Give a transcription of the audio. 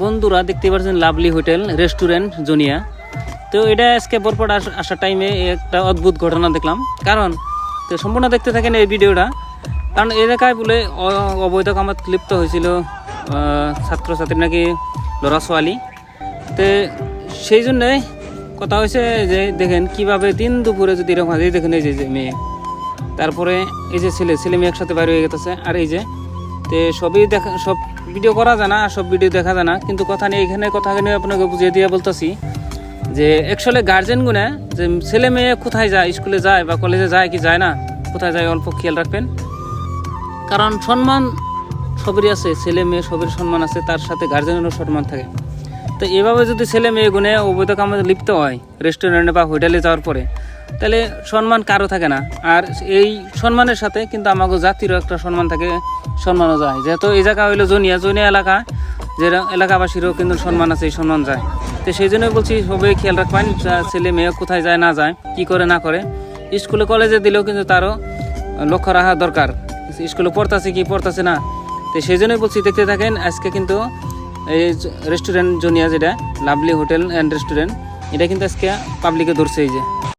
বন্ধুরা দেখতে পাচ্ছেন লাভলি হোটেল রেস্টুরেন্ট জুনিয়া। তো এটা আজকে বরপড়া আসার টাইমে একটা অদ্ভুত ঘটনা দেখলাম। কারণ তো সম্পূর্ণ দেখতে থাকেন এই ভিডিওটা। কারণ এলাকায় বলে অবৈধ কামাত লিপ্ত হয়েছিল ছাত্রছাত্রী নাকি লড়া ছোয়ালি। তো সেই জন্যে কথা হয়েছে যে দেখেন কিভাবে দিন দুপুরে যদি এরকম হাজির দেখেন এই যে মেয়ে, তারপরে এই যে ছেলে মেয়ে একসাথে বাইরে হয়ে গেছে। আর এই যে তো সবই দেখা, সব ভিডিও করা যায় না, সব ভিডিও দেখা যায় না, কিন্তু কথা নেই এখানে কথা নিয়ে আপনাকে বুঝিয়ে দিয়ে বলতেছি যে অ্যাকচুয়ালি গার্জেনগুলো যে ছেলে মেয়ে কোথায় যায়, স্কুলে যায় বা কলেজে যায় কি যায় না, কোথায় যায় অল্প খেয়াল রাখবেন। কারণ সম্মান সবেরই আছে, ছেলে মেয়ে সবের সম্মান আছে, তার সাথে গার্জেনেরও সম্মান থাকে। তো এভাবে যদি ছেলে মেয়ে গুণে অবৈধ কামে লিপ্ত হয় রেস্টুরেন্টে বা হোটেলে যাওয়ার পরে, তাহলে সম্মান কারো থাকে না। আর এই সম্মানের সাথে কিন্তু আমাকে জাতিরও একটা সম্মান থাকে, সম্মানও যায়। যেহেতু এই জায়গা হইলো জুনিয়া এলাকা, যে এলাকাবাসীরও কিন্তু সম্মান আছে, এই সম্মান যায়। তো সেই জন্যই বলছি সবাই খেয়াল রাখবেন ছেলে মেয়ে কোথায় যায় না যায়, কি করে না করে। স্কুলে কলেজে দিলেও কিন্তু তারও লক্ষ্য রাখা দরকার, স্কুলে পড়তেছে কি পড়তেছে না। তো সেই জন্যই বলছি দেখতে থাকেন। আজকে কিন্তু এই রেস্টুরেন্ট জুনিয়া, যেটা লাভলি হোটেল অ্যান্ড রেস্টুরেন্ট, এটা কিন্তু আজকে পাবলিকে ধরছে। এই যে